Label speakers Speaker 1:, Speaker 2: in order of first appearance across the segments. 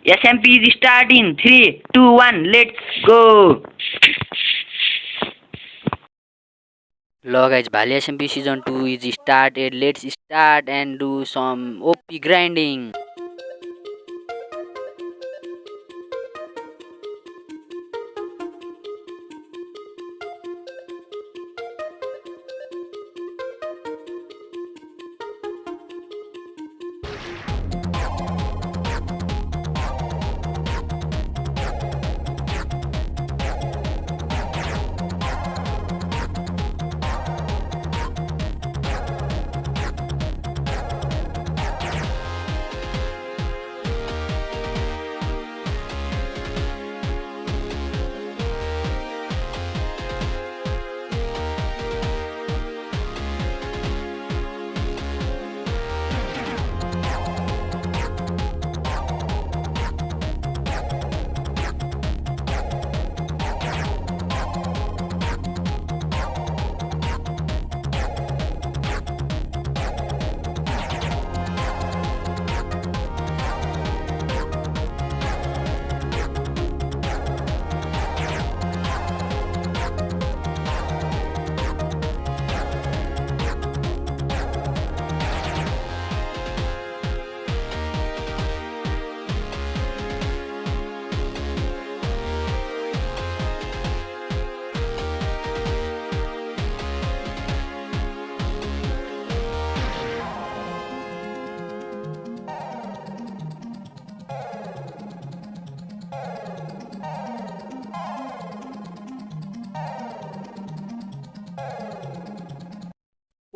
Speaker 1: SMP is start in 3, 2, 1, let's go.
Speaker 2: Hello guys, Bali SMP season 2 is started. Let's start and do some OP grinding.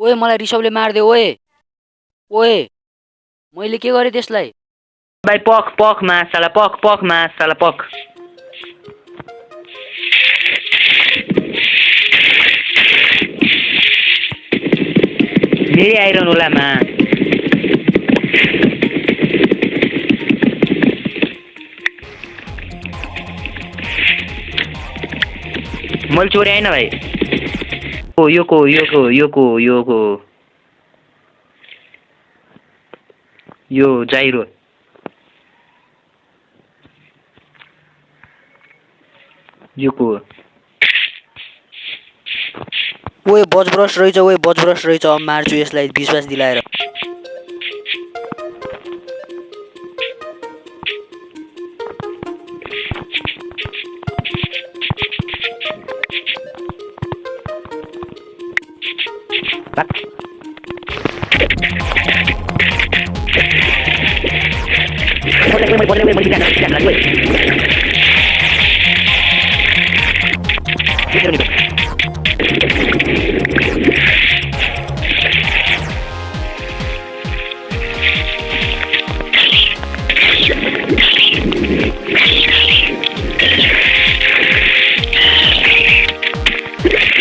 Speaker 2: ओए मलाई रिसभले मार्दे ओए ओए मैले के गरेँ त्यसलाई?
Speaker 1: भाइ पक मासाला पक मासाला पक। धेरै आइरहनु होला मा। मैले चोरी आएन भाइ। ओ योको यो जाइरो योको
Speaker 2: ओए बजब्रस रहेछ अब मार्छु यसलाई विश्वास दिलाएर।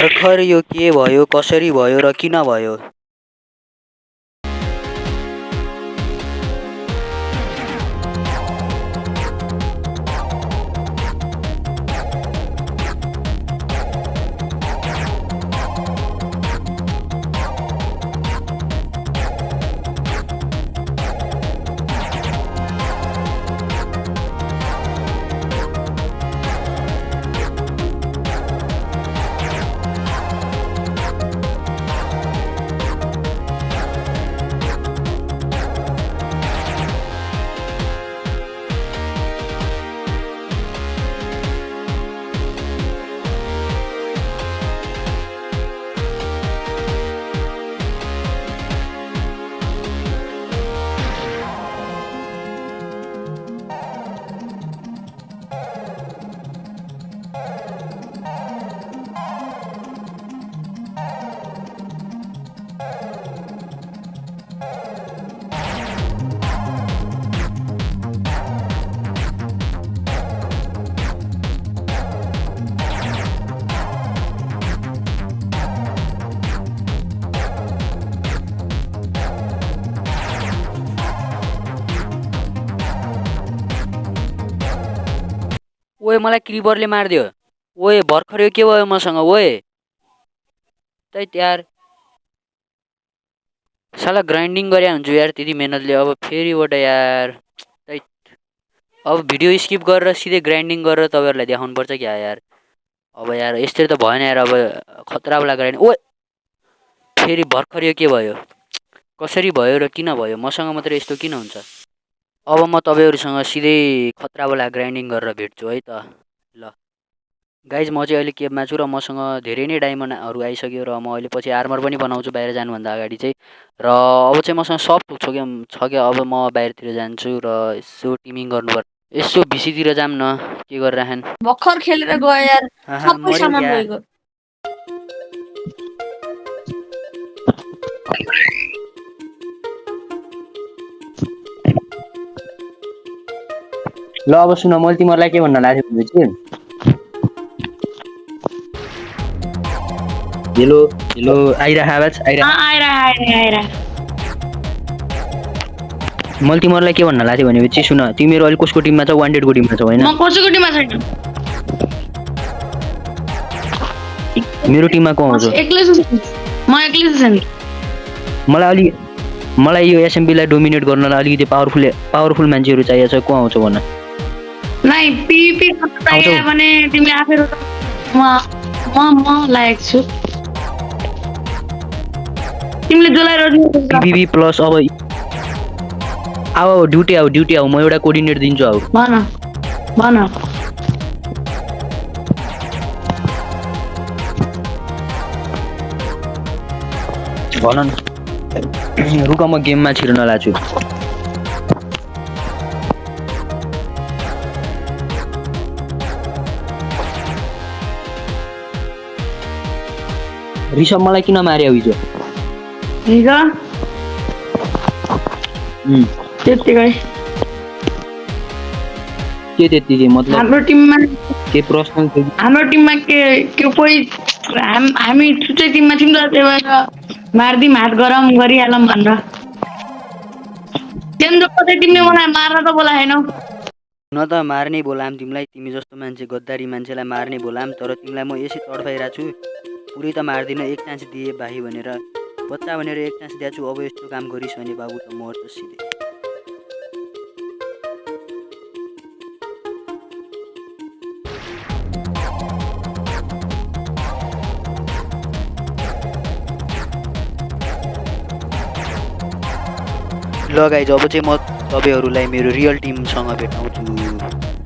Speaker 2: भर्खर यो के भयो, कसरी भयो र किन भयो? ओए मलाई क्रिबरले मारिदियो। ओए भर्खर यो के भयो मसँग? ओए तैत यार साला ग्राइन्डिङ गरे हुन्छु यार त्यति मेहनतले, अब फेरिबाट यार तैत अब भिडियो स्किप गरेर सिधै ग्राइन्डिङ गरेर तपाईँहरूलाई देखाउनुपर्छ क्या यार। अब यार यस्तरी त भएन यार। अब खतरावाला ग्राइन्ड ओ फेरि भर्खर यो के भयो? कसरी भयो र किन भयो? मसँग मात्रै यस्तो किन हुन्छ? अब म तपाईँहरूसँग सिधै खतरावाला ग्राइन्डिङ गरेर भेट्छु है त। ल गाइज म चाहिँ अहिले केबमा छु र मसँग धेरै नै डायमन्डहरू आइसक्यो र म अहिले पछि आर्मर पनि बनाउँछु बाहिर जानुभन्दा अगाडि चाहिँ। र अब चाहिँ मसँग सब छ क्या अब म बाहिरतिर जान्छु र यसो टिमिङ गर्नुपर्छ। यसो भिसीतिर जाऊँ न, के गरिराखेन?
Speaker 3: भर्खर खेलेर गयो यार, सबै
Speaker 2: मर्यो
Speaker 3: सामान
Speaker 2: क्या।
Speaker 3: गएको।
Speaker 1: ल अब सुन, मैले तिमीहरूलाई के भन्न लाग्यो भनेपछि हेलो हेलो आइरह आवाज आइरह।
Speaker 3: आएर
Speaker 1: मैले तिमीहरूलाई के भन्न लाग्यो भनेपछि सुन, तिमीहरू अहिले कसको टिममा छौ? वान्टेडको टिममा छौ होइन?
Speaker 3: म कसैको टिममा छैन,
Speaker 1: मेरो टिममा को आउँछ?
Speaker 3: म एक्लै छु।
Speaker 1: मलाई यो एसएमबीलाई डोमिनेट गर्नलाई अलिकति पावरफुल मान्छेहरू चाहिएको छ। को आउँछ भन?
Speaker 3: नाइ पिपी चाहियो भने तिमीले आफै रोट। म लायक छु। तिमीले जसलाई रोज्नु
Speaker 1: पिपी प्लस अब आऊ ड्युटी आऊ, म एउटा कोर्डिनेट दिन्छु। आऊ
Speaker 3: भन
Speaker 1: भन न। रुक म गेममा छिर्न लाग्छु। ऋषभ मलाई किन मार्यो हिजो?
Speaker 3: त्यतिकै
Speaker 1: के त्यति चाहिँ मतलब
Speaker 3: हाम्रो टिममा
Speaker 1: के प्रश्न थियो?
Speaker 3: हाम्रो टिममा के कोही हामी छुट्टै टिममा थियौँ त, त्यही भएर मारिदिउँ, हात गरम गरिहालौँ भनेर। तेन्जो कतै तिमीले मलाई मार्न त बोलाएनौ।
Speaker 2: न त मार्ने बोलाम तिमीलाई, तिमी जस्तो मान्छे गद्दारी मान्छेलाई मार्ने बोलाम, तर तिमीलाई म यसै तडफाइरहेको छु। पुरै त मार्दिनँ, एक चान्स दिए भाइ भनेर, बच्चा भनेर एक चान्स दिएको छु। अब यस्तो काम गरिस् भने बाबु त मर्छ सिधै। ल गाइज अब चाहिँ म तपाईँहरूलाई मेरो रियल टिमसँग भेटाउँछु।